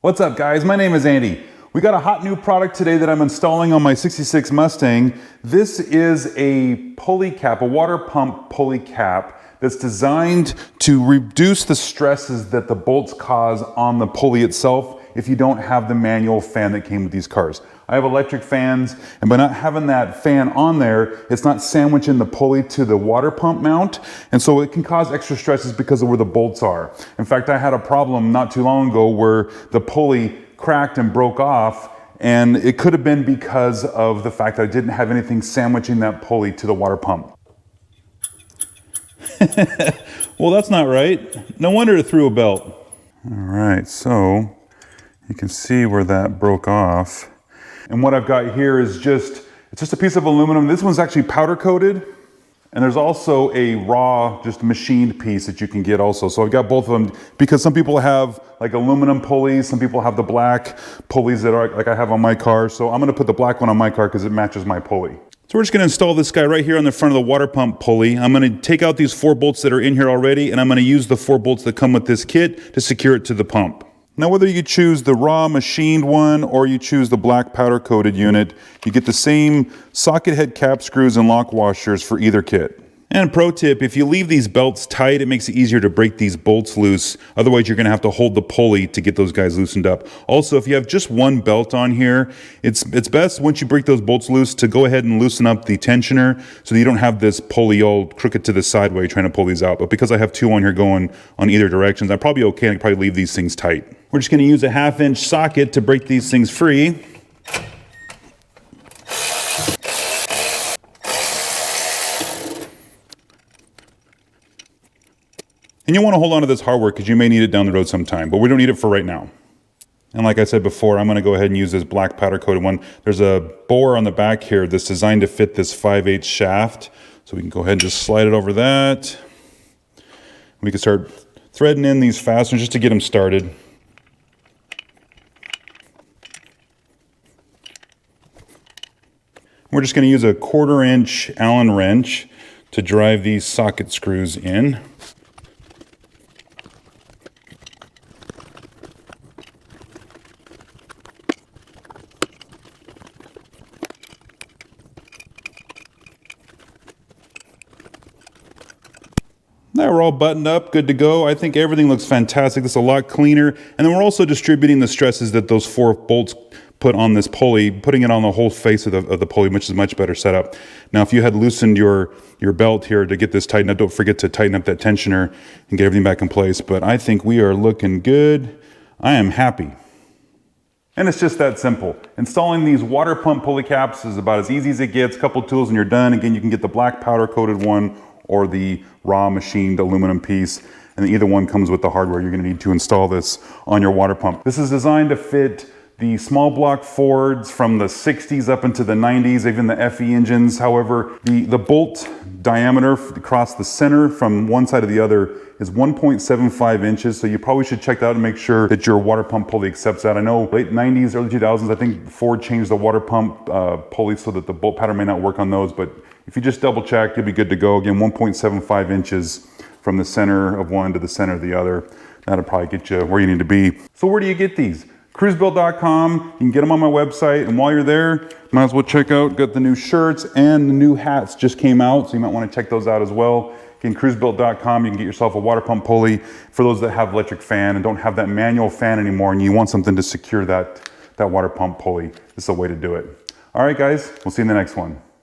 What's up guys, my name is Andy. We got a hot new product today that I'm installing on my 66 Mustang. This is a pulley cap, a water pump pulley cap that's designed to reduce the stresses that the bolts cause on the pulley itself if you don't have the manual fan that came with these cars. I have electric fans, and by not having that fan on there, it's not sandwiching the pulley to the water pump mount, and so it can cause extra stresses because of where the bolts are. In fact, I had a problem not too long ago where the pulley cracked and broke off, and it could have been because of the fact that I didn't have anything sandwiching that pulley to the water pump. Well, that's not right. No wonder it threw a belt. All right, so you can see where that broke off. And what I've got here is it's just a piece of aluminum. This one's actually powder coated. And there's also a raw, just machined piece that you can get also. So I've got both of them because some people have like aluminum pulleys. Some people have the black pulleys that are like I have on my car. So I'm gonna put the black one on my car because it matches my pulley. So we're just gonna install this guy right here on the front of the water pump pulley. I'm gonna take out these 4 bolts that are in here already, and I'm gonna use the 4 bolts that come with this kit to secure it to the pump. Now, whether you choose the raw machined one or you choose the black powder coated unit, you get the same socket head cap screws and lock washers for either kit. And pro tip, if you leave these belts tight, it makes it easier to break these bolts loose. Otherwise, you're gonna have to hold the pulley to get those guys loosened up. Also, if you have just one belt on here, it's best once you break those bolts loose to go ahead and loosen up the tensioner so that you don't have this pulley all crooked to the side while you're trying to pull these out. But because I have 2 on here going on either directions, I'm probably okay. I can probably leave these things tight. We're just gonna use a 1/2-inch socket to break these things free. And you want to hold on to this hardware because you may need it down the road sometime, but we don't need it for right now. And like I said before, I'm going to go ahead and use this black powder coated one. There's a bore on the back here that's designed to fit this 5/8 shaft. So we can go ahead and just slide it over that. We can start threading in these fasteners just to get them started. We're just going to use a 1/4-inch Allen wrench to drive these socket screws in. Now we're all buttoned up, good to go. I think everything looks fantastic. This is a lot cleaner. And then we're also distributing the stresses that those 4 bolts put on this pulley, putting it on the whole face of the pulley, which is a much better setup. Now, if you had loosened your belt here to get this tightened up, don't forget to tighten up that tensioner and get everything back in place. But I think we are looking good. I am happy. And it's just that simple. Installing these water pump pulley caps is about as easy as it gets. Couple tools and you're done. Again, you can get the black powder coated one or the raw machined aluminum piece, and either one comes with the hardware you're gonna need to install this on your water pump. This is designed to fit the small block Fords from the 60s up into the 90s, even the FE engines. However, the bolt diameter across the center from one side to the other is 1.75 inches, so you probably should check that out and make sure that your water pump pulley accepts that. I know late 90s, early 2000s, I think Ford changed the water pump pulley so that the bolt pattern may not work on those, but if you just double check, you'll be good to go. Again, 1.75 inches from the center of one to the center of the other. That'll probably get you where you need to be. So where do you get these? KruseBuilt.com, you can get them on my website, and while you're there, might as well check out, got the new shirts and the new hats just came out, so you might want to check those out as well. Again, KruseBuilt.com, you can get yourself a water pump pulley for those that have electric fan and don't have that manual fan anymore and you want something to secure that water pump pulley. This is a way to do it. All right, guys, we'll see you in the next one.